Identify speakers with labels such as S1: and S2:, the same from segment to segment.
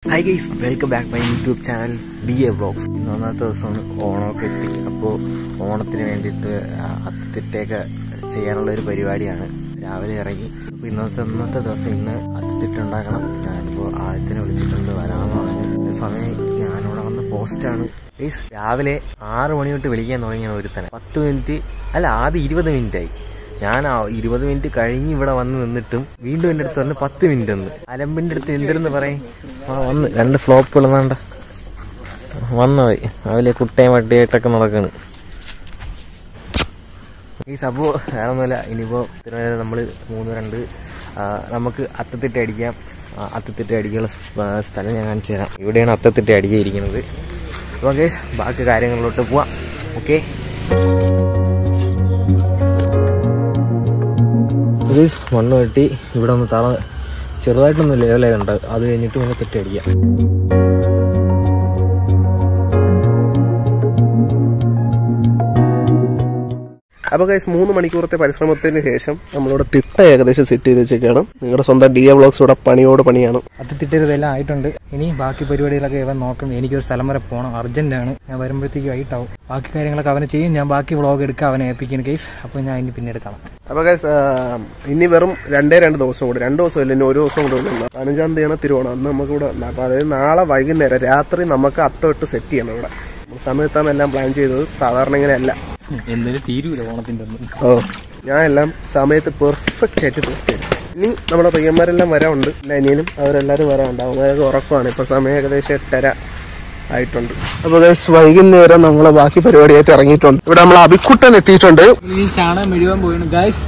S1: Hi guys, welcome back my YouTube channel DA Vlogs. ഇന്നത്തെ ദിവസമാണ് ഓണമൊക്കെ എത്തി. അപ്പോൾ ഓണത്തിന് വേണ്ടിയിട്ട് അത്തത്തിട്ടയൊക്കെ ചെയ്യാനുള്ള ഒരു പരിപാടിയാണ്. രാവിലെ ഇറങ്ങി. അപ്പോൾ ഇന്നത്തെ ദിവസം ഇന്ന് അത്തത്തിട്ടുണ്ടാക്കണം. ഞാനിപ്പോൾ ആദ്യത്തിന് വിളിച്ചിട്ടുണ്ട് വരാമെന്ന് പറഞ്ഞു. സമയം ഞാനിവിടെ വന്ന പോസ്റ്റാണ്. രാവിലെ 6 മണി തൊട്ട് വിളിക്കാൻ തുടങ്ങിയാണ് ഒരുത്തനെ. 10 മിനിറ്റ് അല്ല ആദ്യം 20 മിനിറ്റായി. ഞാൻ 20 മിനിറ്റ് കഴിഞ്ഞ് ഇവിടെ വന്ന് നിന്നിട്ടും വീണ്ടും എൻ്റെ അടുത്ത് പറഞ്ഞ് 10 മിനിറ്റ് ഒന്ന് അലമ്പിൻ്റെ അടുത്ത് എന്തിരുന്ന് പറയും. വന്ന് 2 ഫ്ലോപ്പുകൾ എന്നാണ്ട വന്നതായി. രാവിലെ കുട്ടയും വട്ടിയായിട്ടൊക്കെ നടക്കാണ്. ഈ സംഭവം വേറെ ഒന്നുമില്ല. ഇനിയിപ്പോൾ നമ്മൾ 3-2 നമുക്ക് അത്തത്തിട്ട് അടിക്കാം. അത്തത്തിട്ട് അടിക്കാനുള്ള സ്ഥലം ഞാൻ കാണിച്ചു തരാം. ഇവിടെയാണ് അത്തത്തിട്ട് അടിക്കാതിരിക്കുന്നത്. അപ്പോൾ ഗൈസ് ബാക്കി കാര്യങ്ങളിലോട്ട് പോവാം. ഓക്കെ, മണ്ണ് കെട്ടി ഇവിടെ ഒന്ന് തറ ചെറുതായിട്ടൊന്നും ലെവലായുണ്ട്. അത് കഴിഞ്ഞിട്ട് ഒന്ന് തെറ്റടിക്കാം.
S2: അപ്പോൾ ഗൈസ് 3 മണിക്കൂറത്തെ പരിശ്രമത്തിന് ശേഷം നമ്മളിവിടെ തിട്ട ഏകദേശം സെറ്റ് ചെയ്ത് വെച്ചേക്കാണ്. നിങ്ങളുടെ സ്വന്തം DA Vlogs ഇവിടെ പണിയോട് പണിയാണ്.
S1: അത്തത്തിട്ടതെല്ലാം ആയിട്ടുണ്ട്. ഇനി ബാക്കി പരിപാടികളൊക്കെ ഇവൻ നോക്കും. എനിക്കൊരു സ്ഥലം വരെ പോകണം, അർജന്റാണ്. ഞാൻ വരുമ്പോഴത്തേക്കും ആയിട്ടാവും. ബാക്കി കാര്യങ്ങളൊക്കെ അവനെ ചെയ്യും. ഞാൻ ബാക്കി വ്ളോഗ് എടുക്കുക, അവനെ ഏൽപ്പിക്കുന്നു ഗൈസ്. അപ്പോൾ ഞാൻ ഇനി പിന്നീട് കാണാം.
S2: അപ്പോൾ ഗൈസ് ഇനി വെറും 2 ദിവസം കൂടി, 2 ദിവസമില്ല, ഇനി 1 ദിവസം കൂടെ ഉള്ള 15-ാം തീയതിയാണ് തിരുവോണം. അന്ന് നമുക്കിവിടെ അതായത് നാളെ വൈകുന്നേരം രാത്രി നമുക്ക് അത്തമിട്ട് സെറ്റ് ചെയ്യണം. ഇവിടെ സമയത്താണ് എല്ലാം പ്ലാൻ ചെയ്തത്. സാധാരണ ഇങ്ങനെയല്ല,
S1: എന്തായാലും തീരൂല ഓണത്തിന്റെ ഒന്നും.
S2: ഞാൻ എല്ലാം സമയത്ത് പെർഫെക്റ്റ് ആയിട്ട് തീർച്ചയായും. ഇനി നമ്മുടെ പയ്യന്മാരെല്ലാം വരാറുണ്ട്. അനിയനും അവരെല്ലാവരും വരാറുണ്ടാവും. അവരൊക്കെ ഉറക്കമാണ്. ഇപ്പൊ സമയം ഏകദേശം 8:30 ആയിട്ടുണ്ട്. അപ്പൊ വൈകുന്നേരം നമ്മള് ബാക്കി പരിപാടിയായിട്ട് ഇറങ്ങിയിട്ടുണ്ട്. ഇവിടെ നമ്മൾ അഭിക്കുട്ടൻ എത്തിയിട്ടുണ്ട്.
S1: ചാണകം മെഴുകാൻ പോയാണ് ഗൈസ്.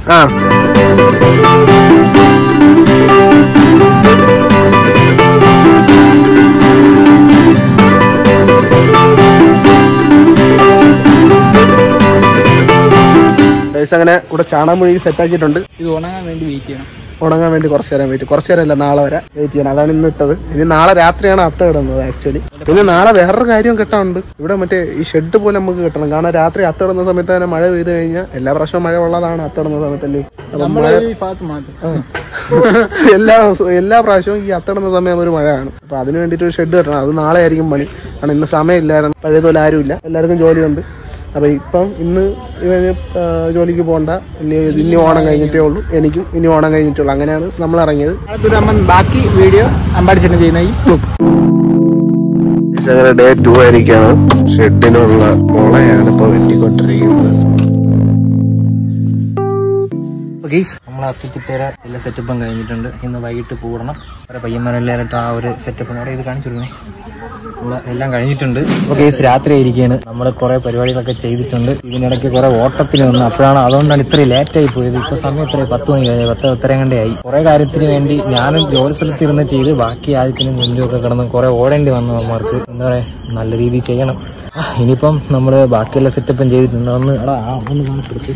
S2: അങ്ങനെ ഇവിടെ ചാണകം മെഴുകി സെറ്റാക്കിയിട്ടുണ്ട്.
S1: ഇത് ഉണങ്ങാൻ വേണ്ടി വെയിറ്റ് ചെയ്യണം.
S2: ഉണങ്ങാൻ വേണ്ടി കുറച്ചു നേരമല്ല, നാളെ വരെ വെയിറ്റ് ചെയ്യണം. അതാണ് ഇന്ന് ഇട്ടത്. ഇനി നാളെ രാത്രിയാണ് അത്ത ഇടുന്നത് ആക്ച്വലി. പിന്നെ നാളെ വേറൊരു കാര്യം കെട്ടാനുണ്ട്. ഇവിടെ മറ്റേ ഈ ഷെഡ് പോലെ നമുക്ക് കിട്ടണം. കാരണം രാത്രി അത്ത ഇടുന്ന സമയത്ത് തന്നെ മഴ പെയ്ത് കഴിഞ്ഞാൽ എല്ലാ പ്രാവശ്യവും മഴ ഉള്ളതാണ് അത്ത ഇടുന്ന സമയത്തല്ലേ. എല്ലാ പ്രാവശ്യവും ഈ അത്ത ഇടുന്ന സമയം ഒരു മഴയാണ്. അപ്പൊ അതിന് വേണ്ടിയിട്ട് ഒരു ഷെഡ് കെട്ടണം. അത് നാളെ ആയിരിക്കും പണി. കാരണം ഇന്ന് സമയമില്ലായിരുന്നു. പഴയതുപോലെ ആരുമില്ല, എല്ലാവർക്കും ജോലിയുണ്ട്. അപ്പൊ ഇപ്പം ഇന്ന് ഇവന് ജോലിക്ക് പോകണ്ട. ഇനി ഓണം കഴിഞ്ഞിട്ടേ ഉള്ളൂ. എനിക്കും ഇനി ഓണം കഴിഞ്ഞിട്ടേ ഉള്ളൂ. അങ്ങനെയാണ് നമ്മൾ ഇറങ്ങിയത്.
S1: ബാക്കി വീഡിയോ അമ്പാടിച്ചേട്ടൻ ചെയ്യുന്ന
S2: അങ്ങനെ ഡേ 2 ആയിരിക്കാണ്. ഷെഡിനുള്ള മുളയാണ് ഇപ്പൊ വെട്ടിക്കൊണ്ടിരിക്കുന്നത്.
S1: നമ്മൾ അത്തിത്തിട്ടേര എല്ലാ സെറ്റപ്പും കഴിഞ്ഞിട്ടുണ്ട്. ഇന്ന് വൈകിട്ട് കൂടണം. പയ്യന്മാരെല്ലാവരും ആ ഒരു സെറ്റപ്പ് ഇത് കാണിച്ചു കൊടുക്കണേ. എല്ലാം കഴിഞ്ഞിട്ടുണ്ട്. അപ്പോൾ കേസ് രാത്രി ആയിരിക്കുകയാണ്. നമ്മൾ കുറെ പരിപാടികളൊക്കെ ചെയ്തിട്ടുണ്ട്. ഇതിനിടയ്ക്ക് കുറെ ഓട്ടത്തിന് വന്നു. അപ്പോഴാണ് അതുകൊണ്ടാണ് ഇത്രയും ലേറ്റായി പോയത്. ഇപ്പൊ സമയം ഇത്രയും 10 മണി കഴിഞ്ഞു. 10 കണ്ടേ ആയി. കുറെ കാര്യത്തിന് വേണ്ടി ഞാനും ജോലി സ്ഥലത്ത് ഇരുന്ന് ചെയ്ത് ബാക്കി ആദ്യത്തിനും മുൻപൊക്കെ കിടന്ന് കുറെ ഓടേണ്ടി വന്നു. അവന്മാർക്ക് എന്താ പറയാ, നല്ല രീതിയിൽ ചെയ്യണം. ഇനിയിപ്പം നമ്മള് ബാക്കിയുള്ള സെറ്റപ്പും ചെയ്തിട്ടുണ്ട്. ഒന്ന് കാണിച്ചെടുത്ത്.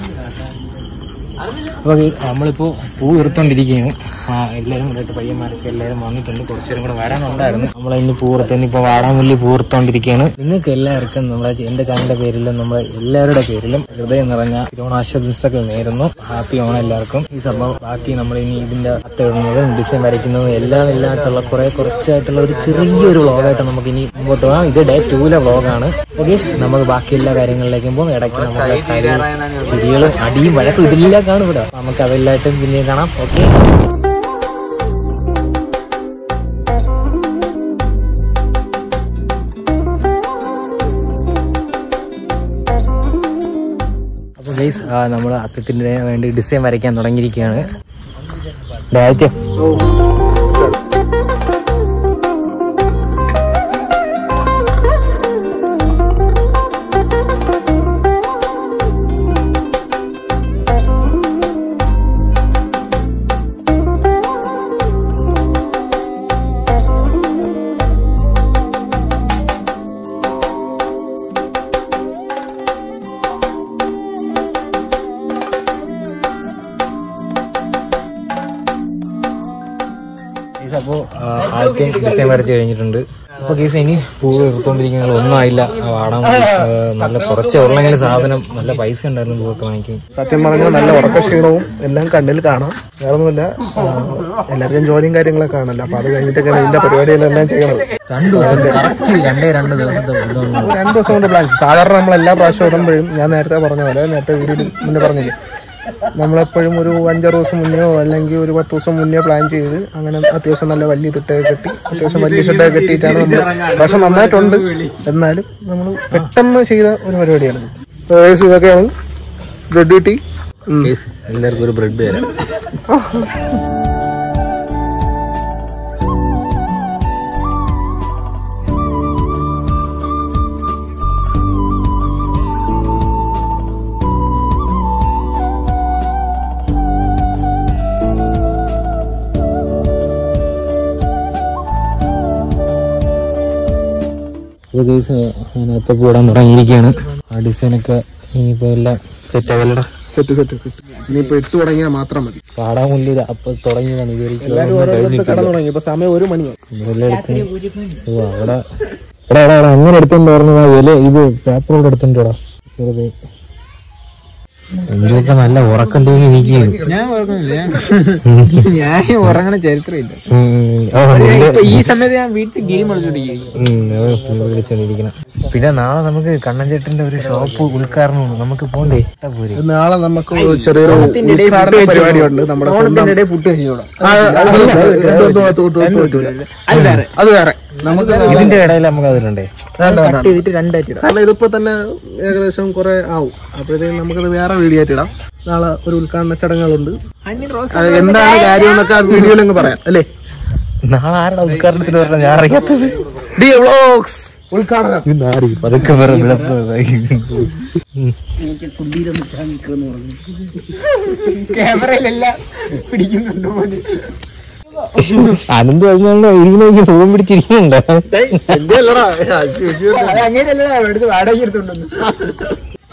S1: അപ്പോൾ നമ്മളിപ്പോ പൂ എടുത്തോണ്ടിരിക്കുകയാണ്. എല്ലാവരും കൂടെ പയ്യന്മാരൊക്കെ എല്ലാവരും വന്നിട്ടുണ്ട്. കുറച്ചേരും കൂടെ വരാനുണ്ടായിരുന്നു. നമ്മളിന്ന് ഇപ്പൊ വാടാമുല്ലി പൂർത്തോണ്ടിരിക്കുകയാണ്. നിങ്ങൾക്ക് എല്ലാവർക്കും നമ്മുടെ എന്റെ ചാനലിന്റെ പേരിലും നമ്മുടെ എല്ലാവരുടെ പേരിലും ഹൃദയം നിറഞ്ഞ ഓണാശംസകൾ നേരുന്നു. ഹാപ്പി ഓണം എല്ലാവർക്കും. ഈ സംഭവം ബാക്കി നമ്മൾ ഇനി ഇതിന്റെ അത്തയിടുന്നതും ഡിസൈൻ വരയ്ക്കുന്നതും എല്ലാം ഇല്ലാത്തുള്ള കുറച്ചായിട്ടുള്ള ഒരു ചെറിയൊരു വ്ളോഗായിട്ട് നമുക്ക് ഇനി മുമ്പോട്ട് പോകാം. ഇത് ഡേ 2 വ്ളോഗാണ്. ഓക്കെ, നമുക്ക് ബാക്കി എല്ലാ കാര്യങ്ങളിലേക്കും പോകും. ഇടയ്ക്ക് നമ്മുടെ ചെടികളും അടിയും വഴക്കും ഇതെല്ലാം കാണും ഇവിടെ. നമുക്ക് അതെല്ലായിട്ടും പിന്നെ കാണാം. ഓക്കെ, അപ്പോൾ ഗൈസ് നമ്മൾ അത്തത്തിന് വേണ്ടി ഡിസൈൻ വരയ്ക്കാൻ തുടങ്ങിയിരിക്കുകയാണ്. ഡയറ്റ് അപ്പോൾ ആദ്യം ഡിസൈൻ വരച്ച് കഴിഞ്ഞിട്ടുണ്ട്. അപ്പൊ കേസ് ഇനി പൂവ് എടുത്തോണ്ടിരിക്കുന്നത് ഒന്നും ആയില്ല. വാടാൻ നല്ല കുറച്ചേ ഉള്ളെങ്കിലും സാധനം നല്ല പൈസ ഉണ്ടായിരുന്നു പൂവൊക്കെ വാങ്ങിക്കും.
S2: സത്യം പറഞ്ഞാൽ നല്ല ഉറക്കക്ഷീണവും എല്ലാം കണ്ണിൽ കാണാം. വേറൊന്നുമില്ല, എല്ലാവർക്കും ജോലിയും കാര്യങ്ങളൊക്കെ ആണല്ലോ. അപ്പൊ അത് കഴിഞ്ഞിട്ടൊക്കെയാണ് ഇതിന്റെ പരിപാടികളെല്ലാം ചെയ്യണത്.
S1: 2 ദിവസം കറക്റ്റ് 2 ദിവസത്തെ
S2: 2 ദിവസം കൊണ്ട് പ്ലാൻ. സാധാരണ നമ്മൾ എല്ലാ പ്രാവശ്യം ഇടുമ്പോഴും ഞാൻ നേരത്തെ പറഞ്ഞ പോലെ, നേരത്തെ വീഡിയോയിൽ മുന്നേ പറഞ്ഞില്ലേ, നമ്മളെപ്പോഴും ഒരു 5-6 ദിവസം മുന്നെയോ അല്ലെങ്കിൽ ഒരു 10 ദിവസം മുന്നേ പ്ലാൻ ചെയ്ത് അങ്ങനെ അത്യാവശ്യം നല്ല വലിയ തിട്ടൊക്കെ കെട്ടി അത്യാവശ്യം വലിയ ഷെഡൊക്കെ കെട്ടിയിട്ടാണ് നമ്മൾ. പക്ഷെ നന്നായിട്ടുണ്ട്, എന്നാലും നമ്മൾ പെട്ടെന്ന് ചെയ്ത ഒരു പരിപാടിയാണ്. ഇതൊക്കെയാണ് ബ്രെഡ് കിട്ടി.
S1: എല്ലാവർക്കും ഒരു ബ്രെഡ് തരാം. അതിനകത്ത് കൂടാൻ തുടങ്ങിയിരിക്കുകയാണ്. ആ ഡിസൈനൊക്കെ ഇനിയിപ്പോ എല്ലാം സെറ്റ് ആകലടാ.
S2: സെറ്റ് ഇനിയിപ്പോ ഇട്ട് തുടങ്ങിയാൽ മാത്രം മതി.
S1: പാടാൻ മുന്നിൽ അപ്പൊ തുടങ്ങിയതാണ്.
S2: എല്ലാവരും ഓരോരുത്തർ കടന്നു തുടങ്ങി. ഇപ്പൊ സമയം 1 മണിയായി.
S1: അവിടെ അങ്ങനെ എടുത്തോണ്ട് പറഞ്ഞു വില ഇത് പേപ്പറോട് എടുത്തോണ്ടോടാ. എന്തൊക്കെ നല്ല ഉറക്കം തൂങ്ങി ഇരിക്കുകയാണ്.
S3: ഞാൻ ഉറങ്ങണ ചരിത്രമില്ല. ഈ സമയത്ത് ഞാൻ വീട്ടിൽ ഗെയിം
S1: കളിച്ചോണ്ടിരിക്കണം. പിന്നെ നാളെ നമുക്ക് കണ്ണൻ ചേട്ടന്റെ ഒരു ഷോപ്പ് ഉദ്ഘാടനമാണ്. നമുക്ക് പോണ്ടേ?
S2: നാളെ നമുക്ക് ചെറിയൊരു പരിപാടി ഉണ്ട്. നമ്മുടെ
S3: പുട്ട് വെച്ചോളാം.
S2: അത് വേറെ നമുക്ക്
S1: ഇതിന്റെ ഇടയിൽ നമുക്ക് അതിലുണ്ടേ
S3: കട്ട് ചെയ്തിട്ട് 2 ആയിട്ട് ഇടാം.
S2: കാരണം ഇതിപ്പോ തന്നെ ഏകദേശം കുറെ ആവും. അപ്പോഴത്തേക്കും നമുക്കത് വേറെ വീഡിയോ ആയിട്ട് ഇടാം. നാളെ ഒരു ഉദ്ഘാടന ചടങ്ങുകളുണ്ട്. എന്താണ് കാര്യം എന്നൊക്കെ ആ വീഡിയോയിൽ അങ്ങ് പറയാം അല്ലേ?
S1: നാളെ ആരുടെ ഉദ്ഘാടനത്തിന് പറഞ്ഞ ഞാൻ അറിയാത്തത്.
S2: ഡി വ്ലോഗ്സ് ഉദ്ഘാടനം.
S1: പതുക്കെ
S3: ക്യാമറയിലെല്ലാം പിടിക്കുന്നുണ്ടോ?
S1: അനന്ത് കഴിഞ്ഞാൽ ഇരുന്ന് സുഖം പിടിച്ചിരിക്കുന്നുണ്ട്.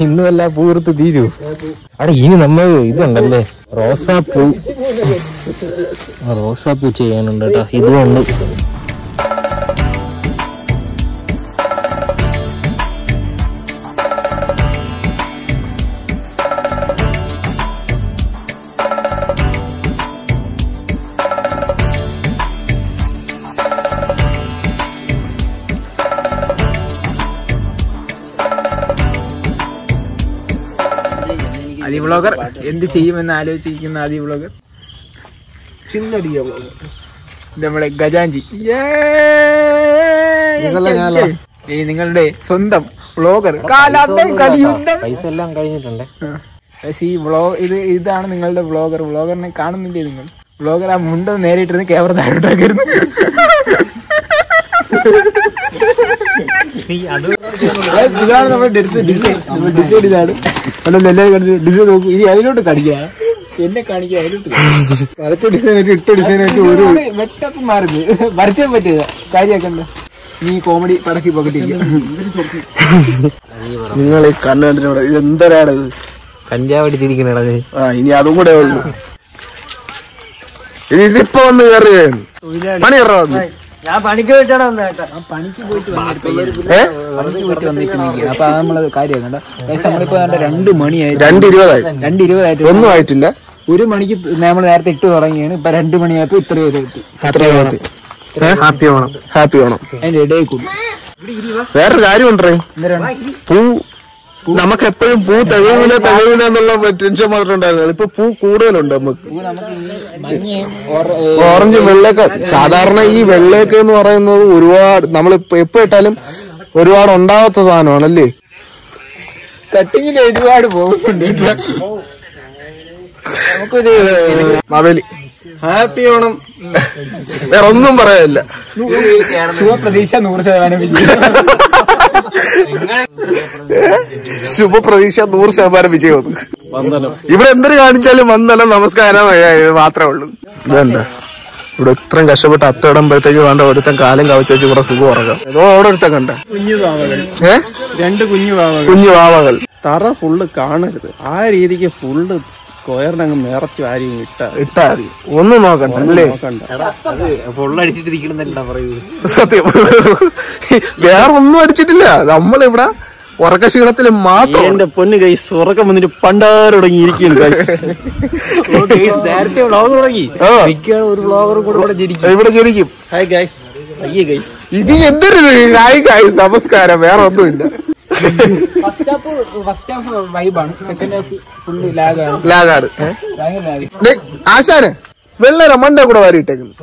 S1: ഇന്നുമല്ല പൂർത്ത് തീരൂ. അവിടെ ഇനി നമ്മൾ ഇതുണ്ടല്ലേ റോസാപ്പൂ ചെയ്യാനുണ്ട് കേട്ടോ. ഇതുകൊണ്ട്
S3: ആദി വ്ളോഗർ എന്ത് ചെയ്യുമെന്ന് ആലോചിച്ചിരിക്കുന്ന ആദി വ്ളോഗർ
S2: ചിന്നടിയ വ്ളോഗർ
S3: നമ്മളെ ഗജാഞ്ചി. നിങ്ങളുടെ സ്വന്തം വ്ളോഗർ.
S1: പൈസ എല്ലാം കഴിഞ്ഞിട്ടുണ്ട്.
S3: പക്ഷേ ഈ ഇതാണ് നിങ്ങളുടെ വ്ളോഗർ. വ്ളോഗറിനെ കാണുന്നില്ലേ നിങ്ങൾ? വ്ളോഗർ ആ മുണ്ട നേരിട്ടിരുന്ന് ക്യാമറ താഴോട്ടാക്കരുന്നു. ഇതാണ് നമ്മുടെ ഡിസൈൻ. ഡിസൈൻ ഇതാണ്. ഡിസൈൻ നോക്കൂ. ഇനി അതിലോട്ട് കാണിക്കുക. എന്നെ കാണിക്കുക. അതിലോട്ട്
S2: വരച്ച ഡിസൈനായിട്ട് ഇട്ട ഡിസൈനായിട്ട് ഒരു
S3: വെട്ടപ്പ് മാറുന്നു. വരച്ചാൻ പറ്റിയത കാര്യമാക്കണ്ട. നീ കോമഡി പടക്കി പോക്കറ്റില്ല.
S2: നിങ്ങൾ ഈ കണ്ണുകണ്ടിനോട് ഇത് എന്തരാണ് ഇത്?
S1: കഞ്ചാവ് അടിച്ചിരിക്കണത്.
S2: ഇനി അതും കൂടെ ഉള്ളു. ഇതിപ്പോ വന്ന് കയറുകയാണ്. പണി കയറാ.
S3: ഞാൻ പണിക്ക് പോയിട്ടാണ് വന്നേട്ടാ. പണിക്ക് പോയിട്ട് വന്നിരിക്കുന്ന അപ്പൊ നമ്മളത് കാര്യമാക്കണ്ട. നമ്മളിപ്പോ 2 മണിയായി. 2:20
S2: ഒന്നും ആയിട്ടില്ല.
S3: 1 മണിക്ക് നമ്മൾ നേരത്തെ ഇട്ട് തുടങ്ങിയാണ്. ഇപ്പൊ 2 മണിയായപ്പോ ഇത്ര
S2: ഹാപ്പി ഓണം. ഹാപ്പി ഓണം.
S3: അതിന്റെ ഇടയിൽ കൂടി
S2: വേറൊരു കാര്യം ഉണ്ടേ. പൂ നമുക്ക് എപ്പോഴും പൂ തികവില്ല എന്നുള്ള ടെൻഷൻ മാത്രം ഉണ്ടായിരുന്നു. ഇപ്പൊ പൂ കൂടുതലുണ്ട് നമുക്ക്. ഓറഞ്ച് വെള്ളയൊക്കെ സാധാരണ ഈ വെള്ളയൊക്കെ എന്ന് പറയുന്നത് ഒരുപാട് നമ്മളിപ്പോ എപ്പോ ഇട്ടാലും ഒരുപാട് ഉണ്ടാവാത്ത സാധനമാണല്ലേ.
S3: കട്ടിങ്ങിൽ ഒരുപാട് പോകുന്നുണ്ട്. നമുക്കൊരു
S2: മവേലി ഹാപ്പി ഓണം. വേറെ ഒന്നും പറയാനില്ല.
S3: ശുഭപ്രതീക്ഷ 100% വിജയം.
S2: ശുഭപ്രതീക്ഷ 100% വിജയം. ഇവിടെ എന്തൊരു കാണിച്ചാലും വന്നല്ലോ നമസ്കാരം മാത്രമേ ഉള്ളൂ. ഇതണ്ട ഇവിടെ ഇത്രയും കഷ്ടപ്പെട്ട് അത്തയിടുമ്പോഴത്തേക്ക് വേണ്ട ഒരുത്തൻ കാലം കവച്ചു കൂടെ സുഖം ഉറങ്ങാം. ഏതോ അവിടെ ഒരുത്തൻ കണ്ട
S3: രണ്ട് കുഞ്ഞു വാവകൾ.
S2: കുഞ്ഞു വാവകൾ. തറ ഫുള്ള് കാണരുത്. ആ രീതിക്ക് ഫുള്ള്
S3: സ്ക്വയറിനങ്ങ് നിറച്ച് വാരി
S2: ഇട്ടാ മതി, ഒന്നും നോക്കണ്ട അല്ലേ?
S1: പൊള്ളടിച്ചിട്ടിരിക്കണമെന്നല്ല പറയൂ.
S2: സത്യം, വേറെ ഒന്നും അടിച്ചിട്ടില്ല. നമ്മളിവിടെ ഉറക്ക ക്ഷീണത്തിൽ മാത്രം.
S3: എന്റെ പൊന്ന് ഗൈസ്, ഉറക്കം വന്നിട്ട് പണ്ടാരം തുടങ്ങിയിരിക്കുന്നു ഗൈസ്.
S1: നേരത്തെ വ്ളോഗ് തുടങ്ങി. ഒരു വ്ളോഗർ കൂടെ
S2: ഇവിടെ ജനിക്കും.
S3: ഹായ് ഗൈസ്, അയ്യേ ഗൈസ്,
S2: ഇത് എന്തൊരു ഹായ് ഗൈസ്, നമസ്കാരം, വേറെ ഒന്നുമില്ല.
S1: ഫസ്റ്റ് ഹാഫ് വൈബാണ്, സെക്കൻഡ് ഹാഫ് ഫുള്ള് ലാഗാണ്.
S2: ആശാന് വെള്ളര മണ്ട കൂടെ വാരിയിട്ടേക്കുന്നു.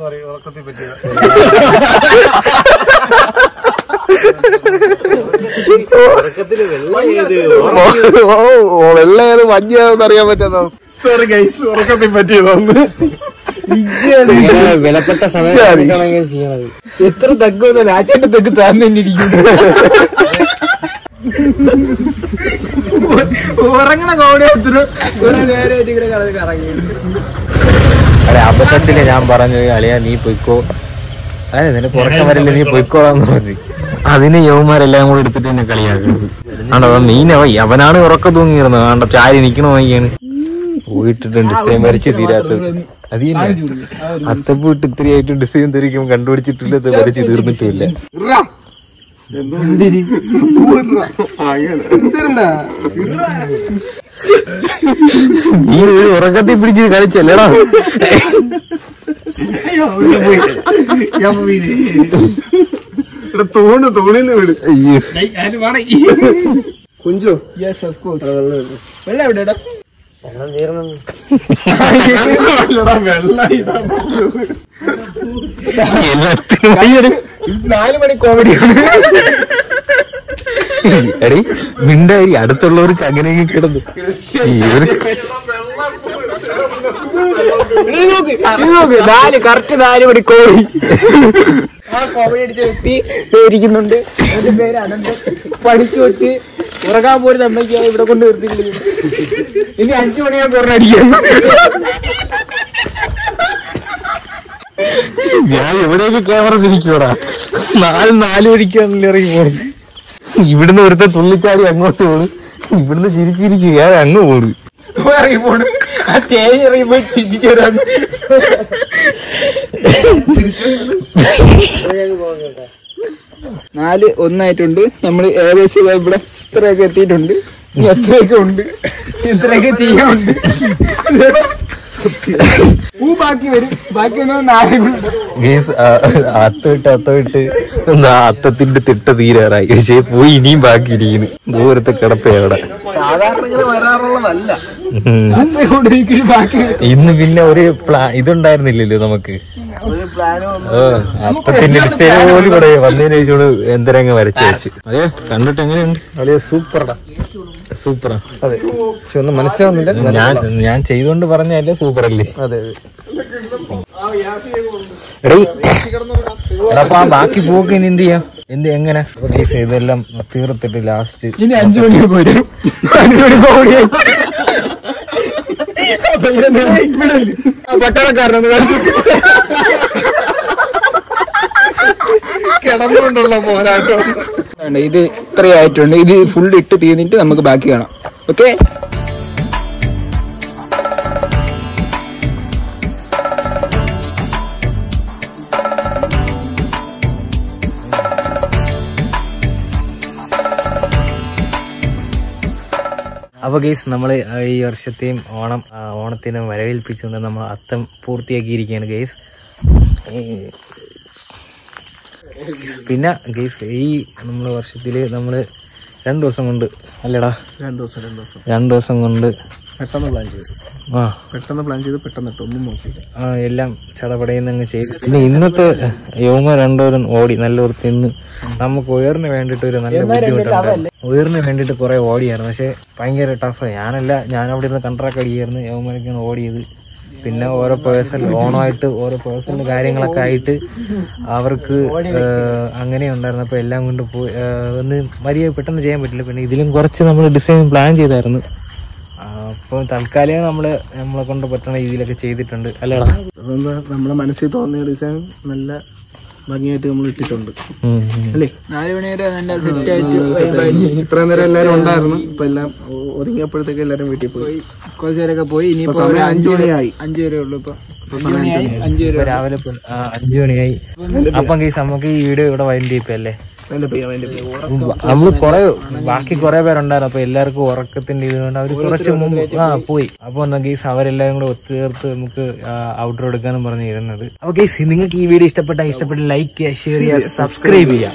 S2: വെള്ള ഏത് മഞ്ഞന്ന് അറിയാൻ പറ്റാത്ത. സോറി ഗൈസ്, ഉറക്കത്തിൽ പറ്റിയതൊന്ന്.
S1: വിലപ്പെട്ട സമയം എത്ര തഗ്ഗൊന്നും രാജേന്റെ തെക്ക് താന്നിരിക്കുന്നു. ഉറങ്ങണ കോടിയത്തിന് അല്ലെ അബദ്ധത്തില് ഞാൻ പറഞ്ഞു, അളിയാ നീ പൊയ്ക്കോ, അതെ നിനക്ക് ഉറക്കം വരില്ല, നീ പൊയ്ക്കോളാന്ന് പറഞ്ഞു. അതിന് യവന്മാരെല്ലാം കൂടെ എടുത്തിട്ട് എന്നെ കളിയാക്കുന്നത്. ആണ്ടോ മീനവൈ അവനാണ് ഉറക്കം തൂങ്ങിയിരുന്നത്. ആണ്ട ചാരി നിക്കണ വാങ്ങിയാണ് പോയിട്ടിട്ടുണ്ട് ഡിസൈൻ വരച്ച് തീരാത്തത്. അത് തന്നെ അത്തപ്പൂട്ട് ഇത്രയായിട്ട് ഡിസൈൻ ധരിക്കും കണ്ടുപിടിച്ചിട്ടില്ല, വരച്ച് തീർന്നിട്ടില്ല. നീ ഒരു ഉറക്കത്തിൽ പിടിച്ച് കളിച്ചല്ലേടാ.
S2: തൂണിന്ന് വീട്. കുഞ്ചോ
S3: വെള്ളം എവിടെയാ?
S1: എല്ലാത്തിനും 4 മണി കോമഡിയാണ്. എടീ മിണ്ടായി, അടുത്തുള്ളവർക്ക് അങ്ങനെയൊക്കെ കിടന്നു. കറക്റ്റ് 4 മണി കോമഡി. ആ കോമഡി അടിച്ച വ്യക്തി ഇരിക്കുന്നുണ്ട്. എന്റെ പേര് അനന്തൻ. പഠിച്ചു വെച്ച് ഉറങ്ങാൻ പോലും നമ്മയ്ക്ക് ഇവിടെ കൊണ്ട് നിർത്തിയില്ല. ഇനി 5 മണിയാകുമ്പോൾ പറഞ്ഞടിക്കാൻ. ഞാൻ എവിടെയൊക്കെ ക്യാമറ തിരിക്കൂടാ. 4 മണിക്കാണല്ലോ ഇറങ്ങി പോണത്. ഇവിടുന്ന് ഒരുത്ത തുള്ളിച്ചാടി അങ്ങോട്ട് പോണു, ഇവിടുന്ന് ചിരിച്ചിരിച്ച് ഞാൻ അങ്ങ് പോണു. ഇറങ്ങി പോണു. ആ തേങ്ങ ഇറങ്ങിപ്പോ ചിരിച്ചു വരാൻ.
S3: 4-1 നമ്മൾ ഏകദേശം ഇവിടെ ഇത്രയൊക്കെ എത്തിയിട്ടുണ്ട്. ഇനി എത്രയൊക്കെ ഉണ്ട്, ഇത്രയൊക്കെ ചെയ്യാനുണ്ട്. ബാക്കി വരും. ബാക്കി
S1: അത്തോട്ട് അത്തത്തിന്റെ തിട്ട തീരാറായി. പക്ഷേ പോയി ഇനിയും ബാക്കിയിരിക്കുന്നു. ദൂരത്തെ കിടപ്പയവിടെ. ഇന്ന് പിന്നെ ഒരു ഇതുണ്ടായിരുന്നില്ലല്ലോ നമുക്ക്. അത്തത്തിന്റെ ഡിസൈൻ പോലും കൂടെ വന്നതിന് ശേഷം എന്തരങ്ങ് വരച്ചു വെച്ച്. അതെ കണ്ടിട്ട് എങ്ങനെയുണ്ട്?
S2: അതെ സൂപ്പറാ.
S1: സൂപ്പറാ.
S2: അതെ, പക്ഷെ ഒന്നും മനസ്സിലാവുന്നില്ല.
S1: ഞാൻ ചെയ്തോണ്ട് പറഞ്ഞല്ലേ സൂപ്പർ അല്ലേ?
S2: അതെ
S1: എടാ ബാക്കി പോക്ക് ഇനി എന്ത് ചെയ്യാം? എങ്ങനെ ഇതെല്ലാം തീർത്തിട്ട് ലാസ്റ്റ്
S3: ഇനി 5 മണിയൊക്കെ വരും. 5 മണി കോമഡി പട്ടാളക്കാരനൊന്ന്
S2: കിടന്നുകൊണ്ടുള്ള പോരാട്ടം.
S3: ഇത് ഇത്രയായിട്ടുണ്ട്. ഇത് ഫുൾ ഇട്ട് തീർന്നിട്ട് നമുക്ക് ബാക്കി കാണാം. ഓക്കെ,
S1: അപ്പൊ ഗൈസ് നമ്മള് ഈ വർഷത്തെയും ഓണത്തിന് വരവേൽപ്പിച്ചുകൊണ്ട് നമ്മൾ അത്തം പൂർത്തിയാക്കിയിരിക്കുകയാണ് ഗൈസ്. പിന്നെ ഗൈസ് ഈ നമ്മള് വർഷത്തില് നമ്മള് 2 ദിവസം കൊണ്ട് അല്ലേടാ? 2 ദിവസം കൊണ്ട്
S2: പെട്ടെന്ന് പ്ലാൻ ചെയ്ത് പെട്ടെന്ന് ഒന്നും നോക്കിയില്ല.
S1: എല്ലാം ചടപടയെന്നങ്ങ് ചെയ്തു. പിന്നെ ഇന്നത്തെ യോമ 2 പേരും ഓടി നല്ല വൃത്തിന്ന്. നമുക്ക് ഉയർന്നു വേണ്ടിട്ട് ഒരു നല്ല ബുദ്ധിമുട്ടുണ്ട്. ഉയർന്നു വേണ്ടിട്ട് കുറെ ഓടിയായിരുന്നു, പക്ഷെ ഭയങ്കര ടഫ്. ഞാൻ അവിടെ ഇരുന്ന് കണ്ട്രാക്ട് അടിയായിരുന്നു. യോമനൊക്കെയാണ് ഓടിയത്. പിന്നെ ഓരോ പേഴ്സണൽ ഓണമായിട്ട് ഓരോ പേഴ്സണൽ കാര്യങ്ങളൊക്കെ ആയിട്ട് അവർക്ക് അങ്ങനെ ഉണ്ടായിരുന്നു. അപ്പൊ എല്ലാം കൊണ്ട് പോയി ഒന്ന് മര്യാദ പെട്ടെന്ന് ചെയ്യാൻ പറ്റില്ല. പിന്നെ ഇതിലും കുറച്ച് നമ്മൾ ഡിസൈൻ പ്ലാൻ ചെയ്തായിരുന്നു. അപ്പൊ തൽക്കാലം നമ്മളെ കൊണ്ട് പറ്റുന്ന രീതിയിലൊക്കെ ചെയ്തിട്ടുണ്ട് അല്ലേടാ?
S2: നമ്മളെ മനസ്സിൽ തോന്നിയ ഡിസൈൻ നല്ല ഭംഗിയായിട്ട് നമ്മൾ ഇട്ടിട്ടുണ്ട് അല്ലേ?
S3: 4 മണി വരെ നല്ല സെറ്റ് ആയിട്ട്
S2: ഇത്രയും നേരം എല്ലാരും ഉണ്ടായിരുന്നു. ഇപ്പൊ എല്ലാം ഒതുങ്ങിയപ്പോഴത്തേക്ക് എല്ലാരും വീട്ടിൽ പോയി.
S3: കുറച്ചു പേരൊക്കെ പോയി. ഇനിയിപ്പോ
S2: സമയം 5 മണിയായി.
S3: 5 വരെ ഉള്ളു. ഇപ്പൊ
S1: 5 വരെ രാവിലെ 5 മണിയായി. അപ്പം ഗൈസ് നമുക്ക് ഈ വീഡിയോ ഇവിടെ വൈൻഡ് ചെയ്യല്ലേ. നമ്മള് ബാക്കി കുറെ പേരുണ്ടായിരുന്നു. അപ്പൊ എല്ലാവർക്കും ഉറക്കത്തിന്റെ ഇതുകൊണ്ട് അവര് കുറച്ച് മുമ്പ് പോയി. അപ്പൊ ഗൈസ് അവരെല്ലാരും കൂടെ ഒത്തുചേർത്ത് നമുക്ക് ഔട്ട്ഡോർ എടുക്കാനും പറഞ്ഞു ഇരുന്നത്. അപ്പൊ ഗൈസ് നിങ്ങൾക്ക് ഈ വീഡിയോ ഇഷ്ടപ്പെട്ട ലൈക്ക് ചെയ്യുക, ഷെയർ ചെയ്യുക, സബ്സ്ക്രൈബ് ചെയ്യുക.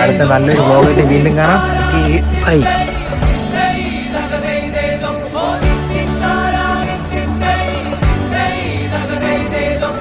S1: അടുത്ത നല്ലൊരു വ്ലോഗായിട്ട് വീണ്ടും കാണാം. ബൈ.